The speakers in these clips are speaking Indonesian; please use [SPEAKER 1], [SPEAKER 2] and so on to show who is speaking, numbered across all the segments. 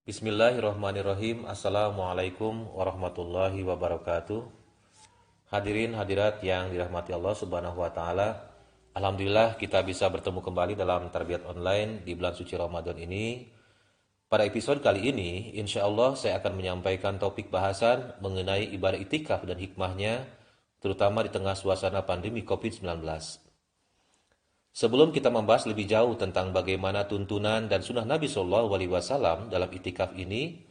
[SPEAKER 1] Bismillahirrahmanirrahim. Assalamualaikum warahmatullahi wabarakatuh. Hadirin hadirat yang dirahmati Allah Subhanahu wa taala. Alhamdulillah kita bisa bertemu kembali dalam tarbiyat online di bulan suci Ramadan ini. Pada episode kali ini, insya Allah saya akan menyampaikan topik bahasan mengenai ibadah itikaf dan hikmahnya, terutama di tengah suasana pandemi COVID-19. Sebelum kita membahas lebih jauh tentang bagaimana tuntunan dan sunnah Nabi Shallallahu Alaihi Wasallam dalam itikaf ini,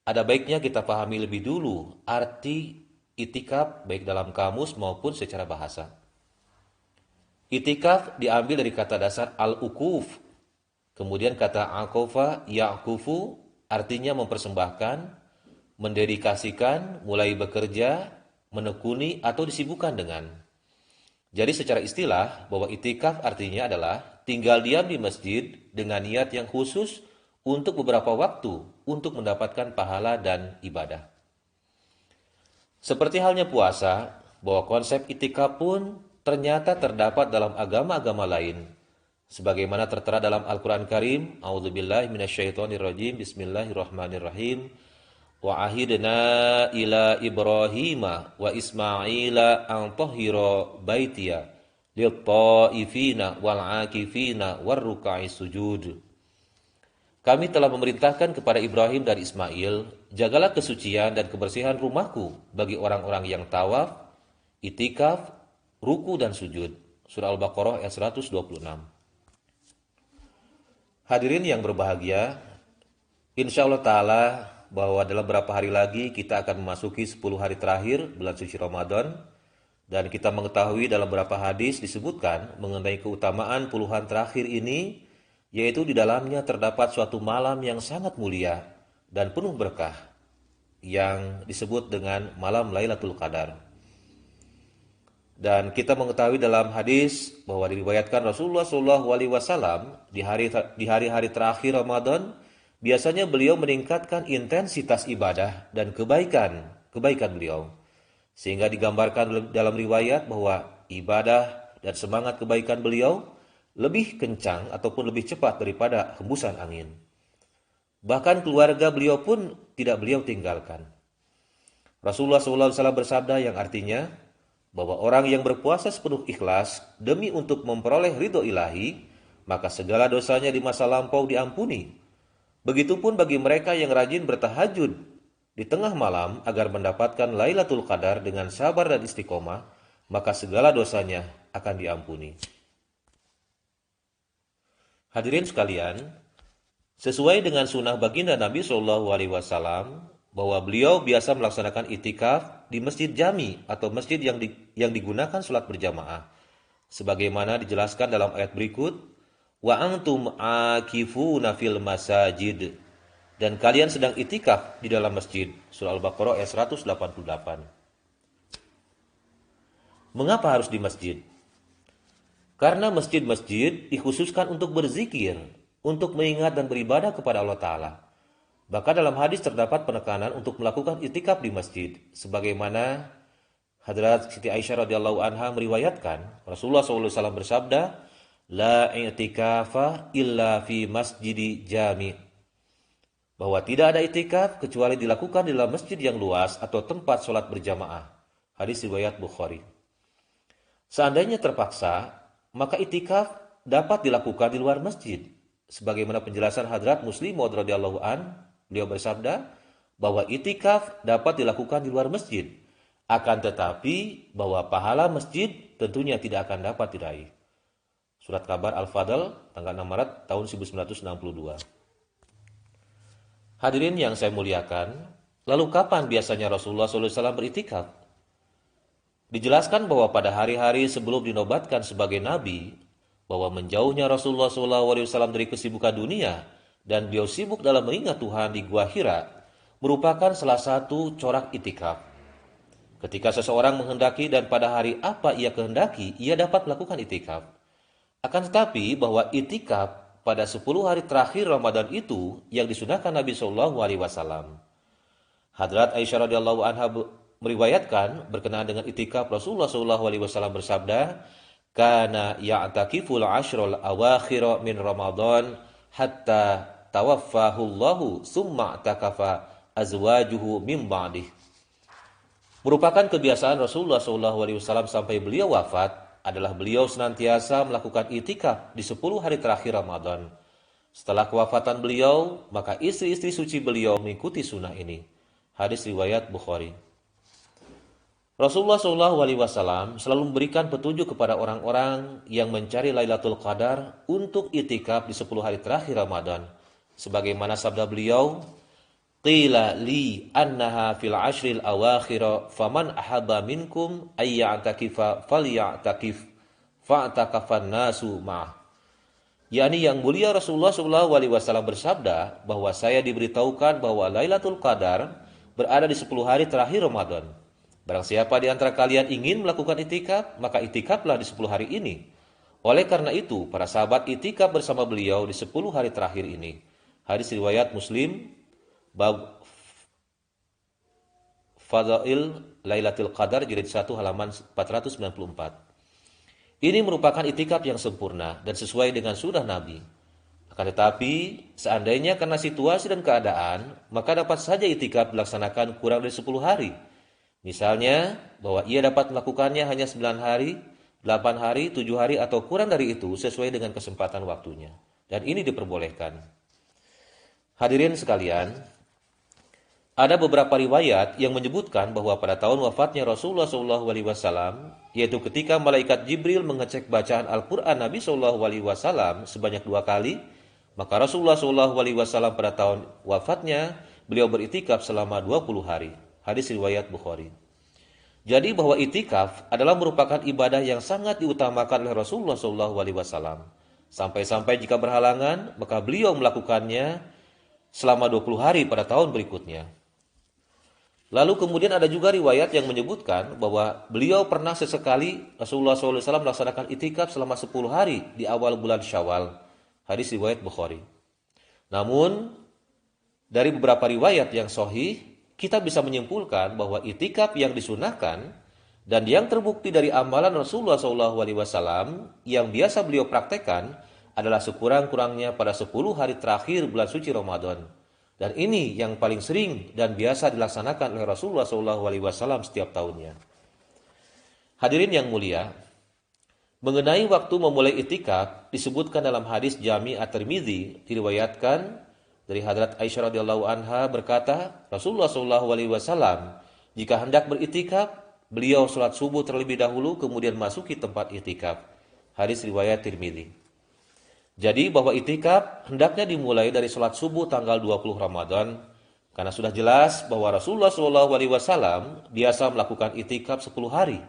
[SPEAKER 1] ada baiknya kita pahami lebih dulu arti itikaf baik dalam kamus maupun secara bahasa. Itikaf diambil dari kata dasar al-ukuf, kemudian kata akofa, ya'kufu, artinya mempersembahkan, mendedikasikan, mulai bekerja, menekuni atau disibukkan dengan. Jadi secara istilah bahwa itikaf artinya adalah tinggal diam di masjid dengan niat yang khusus untuk beberapa waktu untuk mendapatkan pahala dan ibadah. Seperti halnya puasa, bahwa konsep itikaf pun ternyata terdapat dalam agama-agama lain. Sebagaimana tertera dalam Al-Quran Karim, A'udzubillahi minasyaitonirrajim, Bismillahirrahmanirrahim. Wa ahidna ila Ibrahima wa Ismaila an tahhira baitiya lit ta'ifina wal 'akifina war ruk'i sujud. Kami telah memerintahkan kepada Ibrahim dan Ismail, jagalah kesucian dan kebersihan rumahku bagi orang-orang yang tawaf, itikaf, ruku dan sujud. Surah Al-Baqarah ayat 126. Hadirin yang berbahagia, insya Allah Ta'ala bahwa dalam beberapa hari lagi kita akan memasuki 10 hari terakhir bulan suci Ramadan, dan kita mengetahui dalam beberapa hadis disebutkan mengenai keutamaan puluhan terakhir ini, yaitu di dalamnya terdapat suatu malam yang sangat mulia dan penuh berkah yang disebut dengan malam Lailatul Qadar. Dan kita mengetahui dalam hadis bahwa diriwayatkan Rasulullah SAW di hari-hari terakhir Ramadan, biasanya beliau meningkatkan intensitas ibadah dan kebaikan beliau. Sehingga digambarkan dalam riwayat bahwa ibadah dan semangat kebaikan beliau lebih kencang ataupun lebih cepat daripada hembusan angin. Bahkan keluarga beliau pun tidak beliau tinggalkan. Rasulullah SAW bersabda yang artinya bahwa orang yang berpuasa sepenuh ikhlas demi untuk memperoleh ridho ilahi, maka segala dosanya di masa lampau diampuni. Begitupun bagi mereka yang rajin bertahajud di tengah malam agar mendapatkan Lailatul Qadar dengan sabar dan istiqomah, maka segala dosanya akan diampuni. Hadirin sekalian, sesuai dengan sunnah baginda Nabi Shallallahu Alaihi Wasallam, bahwa beliau biasa melaksanakan itikaf di masjid jami atau masjid yang digunakan sholat berjamaah. Sebagaimana dijelaskan dalam ayat berikut, wa antum akifuna fil masajid, dan kalian sedang itikaf di dalam masjid. Surah Al-Baqarah ayat 188. Mengapa harus di masjid? Karena masjid-masjid dikhususkan untuk berzikir, untuk mengingat dan beribadah kepada Allah Ta'ala. Bahkan dalam hadis terdapat penekanan untuk melakukan itikaf di masjid, sebagaimana Hadrat Siti Aisyah radhiyallahu anha meriwayatkan, Rasulullah SAW bersabda, la i'tikafa illa fi masjidi jami', bahwa tidak ada itikaf kecuali dilakukan di dalam masjid yang luas atau tempat sholat berjamaah. Hadis riwayat Bukhari. Seandainya terpaksa, maka itikaf dapat dilakukan di luar masjid. Sebagaimana penjelasan Hadrat Muslim Maud radhiyallahu an, beliau bersabda bahwa itikaf dapat dilakukan di luar masjid, akan tetapi bahwa pahala masjid tentunya tidak akan dapat diraih. Surat kabar Al-Fadl tanggal 6 Maret tahun 1962. Hadirin yang saya muliakan, lalu kapan biasanya Rasulullah SAW beritikaf? Dijelaskan bahwa pada hari-hari sebelum dinobatkan sebagai Nabi, bahwa menjauhnya Rasulullah SAW dari kesibukan dunia dan beliau sibuk dalam mengingat Tuhan di Gua Hira, merupakan salah satu corak itikaf. Ketika seseorang menghendaki dan pada hari apa ia kehendaki, ia dapat melakukan itikaf. Akan tetapi bahwa itikaf pada 10 hari terakhir Ramadan itu yang disunahkan Nabi Shallallahu Alaihi Wasallam. Hadrat Aisyah radhiyallahu anha meriwayatkan berkenaan dengan itikaf, Rasulullah Shallallahu Alaihi Wasallam bersabda, kana ya'takiful ashrul awakhir min Ramadan hatta tawaffahullahu summa takafa azwajuhu min ba'dih. Merupakan kebiasaan Rasulullah SAW sampai beliau wafat adalah beliau senantiasa melakukan itikaf di 10 hari terakhir Ramadan. Setelah kewafatan beliau, maka istri-istri suci beliau mengikuti sunnah ini. Hadis riwayat Bukhari. Rasulullah SAW selalu memberikan petunjuk kepada orang-orang yang mencari Lailatul Qadar untuk itikaf di 10 hari terakhir Ramadan. Sebagaimana sabda beliau, qila li annaha fil ashril awakhir faman ahabba minkum ayya'takifa falya'takif fa'takafan nasu ma'ah. yakni yang mulia Rasulullah SAW bersabda bahwa saya diberitahukan bahwa Lailatul Qadar berada di 10 hari terakhir Ramadan. Barang siapa di antara kalian ingin melakukan itikaf, maka itikaflah di 10 hari ini. Oleh karena itu, para sahabat itikaf bersama beliau di 10 hari terakhir ini. Hadis riwayat Muslim, bab Fadail Lailatul Qadar jilid 1 halaman 494. Ini merupakan itikaf yang sempurna dan sesuai dengan sunnah Nabi. Akan tetapi, seandainya karena situasi dan keadaan, maka dapat saja itikaf dilaksanakan kurang dari 10 hari. Misalnya, bahwa ia dapat melakukannya hanya 9 hari, 8 hari, 7 hari, atau kurang dari itu sesuai dengan kesempatan waktunya. Dan ini diperbolehkan. Hadirin sekalian, ada beberapa riwayat yang menyebutkan bahwa pada tahun wafatnya Rasulullah SAW, yaitu ketika malaikat Jibril mengecek bacaan Al-Quran Nabi SAW sebanyak 2 kali, maka Rasulullah SAW pada tahun wafatnya beliau beritikaf selama 20 hari. Hadis riwayat Bukhari. Jadi bahwa itikaf adalah merupakan ibadah yang sangat diutamakan oleh Rasulullah SAW. Sampai-sampai jika berhalangan, maka beliau melakukannya selama 20 hari pada tahun berikutnya. Lalu kemudian ada juga riwayat yang menyebutkan bahwa beliau pernah sesekali Rasulullah SAW melaksanakan itikaf selama 10 hari di awal bulan Syawal. Hadis riwayat Bukhari. Namun, dari beberapa riwayat yang sahih, kita bisa menyimpulkan bahwa itikaf yang disunahkan dan yang terbukti dari amalan Rasulullah SAW yang biasa beliau praktekkan adalah sekurang-kurangnya pada 10 hari terakhir bulan suci Ramadan. Dan ini yang paling sering dan biasa dilaksanakan oleh Rasulullah SAW setiap tahunnya. Hadirin yang mulia, mengenai waktu memulai itikaf disebutkan dalam hadis Jami' At-Tirmidzi, diriwayatkan dari Hadrat Aisyah radhiyallahu anha berkata, Rasulullah SAW jika hendak beritikaf, beliau sholat subuh terlebih dahulu kemudian masuki tempat itikaf. Hadis riwayat Tirmidzi. Jadi bahwa itikaf hendaknya dimulai dari sholat subuh tanggal 20 Ramadan, karena sudah jelas bahwa Rasulullah SAW biasa melakukan itikaf 10 hari,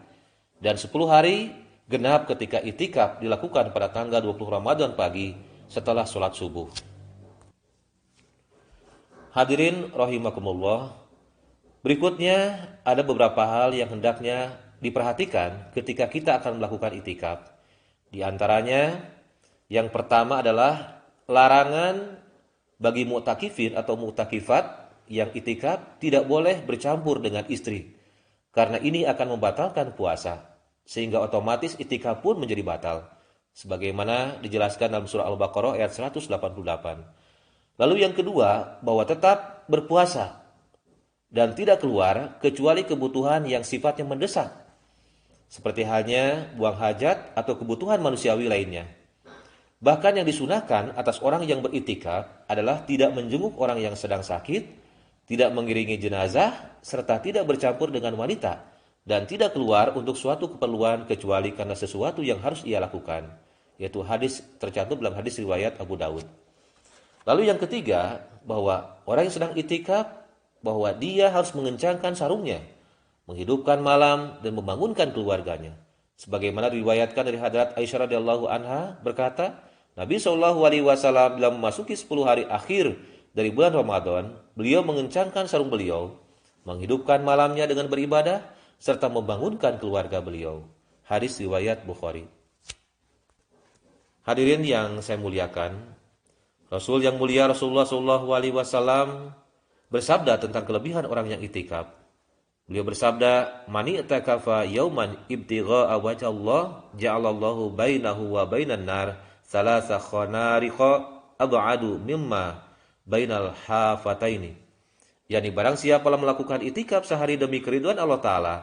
[SPEAKER 1] dan 10 hari genap ketika itikaf dilakukan pada tanggal 20 Ramadan pagi setelah sholat subuh. Hadirin rahimakumullah, berikutnya ada beberapa hal yang hendaknya diperhatikan ketika kita akan melakukan itikaf. Di antaranya, yang pertama adalah larangan bagi mu'takifin atau mu'takifat yang itikaf tidak boleh bercampur dengan istri. Karena ini akan membatalkan puasa, sehingga otomatis itikaf pun menjadi batal. Sebagaimana dijelaskan dalam surah Al-Baqarah ayat 188. Lalu yang kedua, bahwa tetap berpuasa dan tidak keluar kecuali kebutuhan yang sifatnya mendesak, seperti halnya buang hajat atau kebutuhan manusiawi lainnya. Bahkan yang disunahkan atas orang yang beritikaf adalah tidak menjenguk orang yang sedang sakit, tidak mengiringi jenazah, serta tidak bercampur dengan wanita, dan tidak keluar untuk suatu keperluan kecuali karena sesuatu yang harus ia lakukan, yaitu hadis tercantum dalam hadis riwayat Abu Daud. Lalu yang ketiga, bahwa orang yang sedang itikaf, bahwa dia harus mengencangkan sarungnya, menghidupkan malam, dan membangunkan keluarganya. Sebagaimana diriwayatkan dari Hadrat Aisyah radhiyallahu anha berkata, Nabi SAW bila memasuki 10 hari akhir dari bulan Ramadan, beliau mengencangkan sarung beliau, menghidupkan malamnya dengan beribadah, serta membangunkan keluarga beliau. Hadis riwayat Bukhari. Hadirin yang saya muliakan, Rasul yang mulia Rasulullah SAW bersabda tentang kelebihan orang yang itikaf. Beliau bersabda, "Mani i'takafa yauman ibtigha'a wajhallah, ja'alallahu bainahu wa bainan nar salasa khanariqa ab'adu mimma bainal hafataini. Yani barang siapa melakukan itikaf sehari demi keriduan Allah Ta'ala,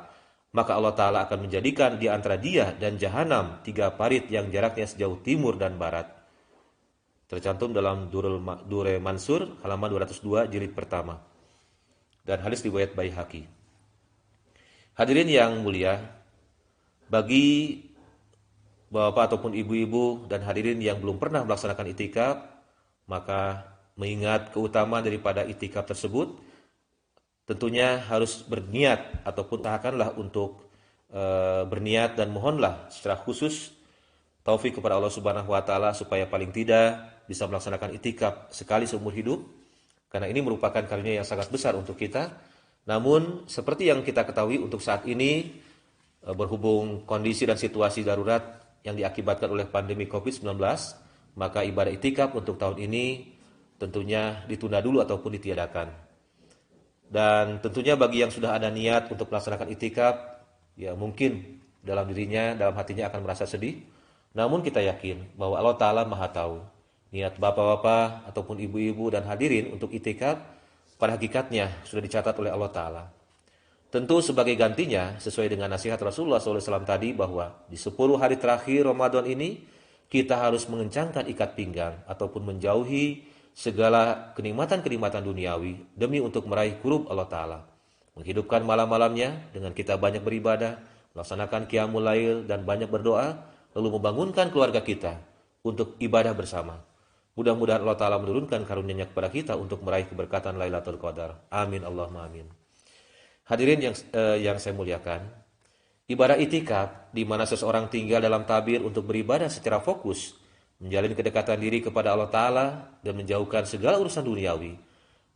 [SPEAKER 1] maka Allah Ta'ala akan menjadikan di antara dia dan jahanam 3 parit yang jaraknya sejauh timur dan barat. Tercantum dalam Dure Mansur halaman 202 jilid pertama. Dan hadis riwayat Baihaqi. Hadirin yang mulia, bagi bapak ataupun ibu-ibu dan hadirin yang belum pernah melaksanakan itikaf, maka mengingat keutamaan daripada itikaf tersebut, tentunya harus berniat ataupun usahakanlah untuk berniat dan mohonlah secara khusus taufik kepada Allah Subhanahu wa taala supaya paling tidak bisa melaksanakan itikaf sekali seumur hidup, karena ini merupakan karunia yang sangat besar untuk kita. Namun seperti yang kita ketahui untuk saat ini, berhubung kondisi dan situasi darurat yang diakibatkan oleh pandemi COVID-19, maka ibadah itikaf untuk tahun ini tentunya ditunda dulu ataupun ditiadakan. Dan tentunya bagi yang sudah ada niat untuk melaksanakan itikaf, ya mungkin dalam dirinya, dalam hatinya akan merasa sedih. Namun kita yakin bahwa Allah Ta'ala Maha Tahu niat bapak-bapak ataupun ibu-ibu dan hadirin untuk itikaf pada hakikatnya sudah dicatat oleh Allah Ta'ala. Tentu sebagai gantinya, sesuai dengan nasihat Rasulullah SAW tadi, bahwa di 10 hari terakhir Ramadan ini, kita harus mengencangkan ikat pinggang ataupun menjauhi segala kenikmatan-kenikmatan duniawi demi untuk meraih qurub Allah Ta'ala. Menghidupkan malam-malamnya dengan kita banyak beribadah, melaksanakan qiyamul lail dan banyak berdoa, lalu membangunkan keluarga kita untuk ibadah bersama. Mudah-mudahan Allah Ta'ala menurunkan karunia-Nya kepada kita untuk meraih keberkatan Lailatul Qadar. Amin Allahumma amin. Hadirin yang saya muliakan, ibadah itikaf di mana seseorang tinggal dalam tabir untuk beribadah secara fokus, menjalin kedekatan diri kepada Allah Ta'ala dan menjauhkan segala urusan duniawi,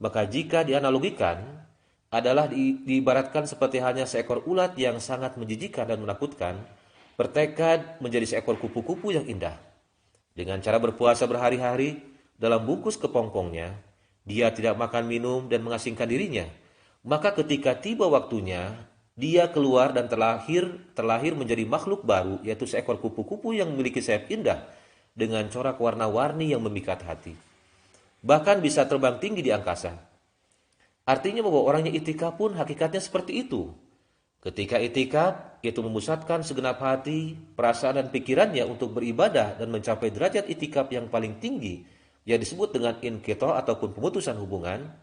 [SPEAKER 1] maka jika dianalogikan adalah diibaratkan seperti hanya seekor ulat yang sangat menjijikkan dan menakutkan, bertekad menjadi seekor kupu-kupu yang indah. Dengan cara berpuasa berhari-hari dalam bungkus kepompongnya, dia tidak makan minum dan mengasingkan dirinya. Maka ketika tiba waktunya, dia keluar dan terlahir menjadi makhluk baru, yaitu seekor kupu-kupu yang memiliki sayap indah dengan corak warna-warni yang memikat hati. Bahkan bisa terbang tinggi di angkasa. Artinya bahwa orangnya itikaf pun hakikatnya seperti itu. Ketika itikaf, yaitu memusatkan segenap hati, perasaan dan pikirannya untuk beribadah dan mencapai derajat itikaf yang paling tinggi, yang disebut dengan inqita ataupun pemutusan hubungan,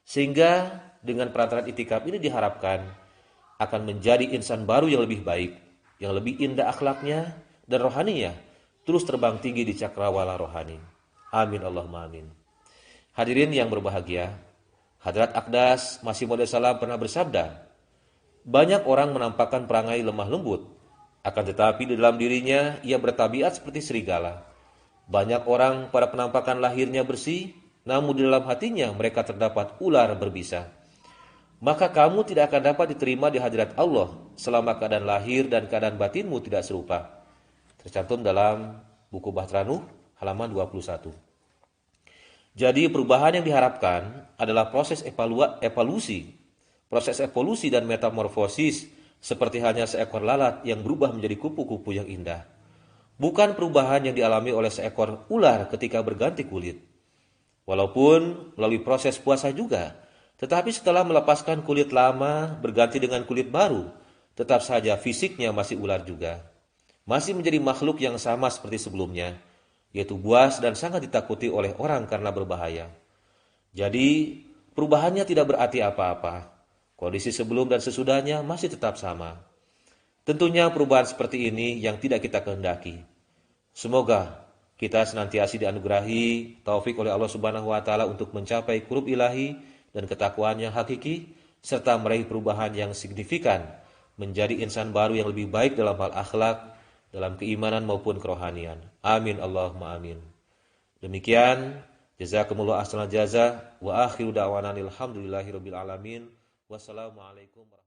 [SPEAKER 1] sehingga dengan perantaraan itikaf ini diharapkan akan menjadi insan baru yang lebih baik, yang lebih indah akhlaknya dan rohaninya, terus terbang tinggi di cakrawala rohani. Amin Allahumma amin. Hadirin yang berbahagia, Hadrat Aqdas Masih Maud Salam pernah bersabda, banyak orang menampakkan perangai lemah lembut, akan tetapi di dalam dirinya ia bertabiat seperti serigala. Banyak orang pada penampakan lahirnya bersih, namun di dalam hatinya mereka terdapat ular berbisa. Maka kamu tidak akan dapat diterima di hadirat Allah selama keadaan lahir dan keadaan batinmu tidak serupa. Tercantum dalam buku Bahteranuh halaman 21. Jadi perubahan yang diharapkan adalah proses evolusi dan metamorfosis, seperti halnya seekor lalat yang berubah menjadi kupu-kupu yang indah. Bukan perubahan yang dialami oleh seekor ular ketika berganti kulit. Walaupun melalui proses puasa juga, tetapi setelah melepaskan kulit lama berganti dengan kulit baru, tetap saja fisiknya masih ular juga. Masih menjadi makhluk yang sama seperti sebelumnya, yaitu buas dan sangat ditakuti oleh orang karena berbahaya. Jadi, perubahannya tidak berarti apa-apa. Kondisi sebelum dan sesudahnya masih tetap sama. Tentunya perubahan seperti ini yang tidak kita kehendaki. Semoga kita senantiasa dianugerahi taufik oleh Allah Subhanahu wa taala untuk mencapai qurub ilahi dan ketakwaan yang hakiki, serta meraih perubahan yang signifikan menjadi insan baru yang lebih baik dalam hal akhlak, dalam keimanan maupun kerohanian. Amin Allahumma amin. Demikian, jazakumullah ahsanal jaza wa akhiru da'wana alhamdulillahirabbil alamin. Wassalamualaikum warahmatullahi wabarakatuh.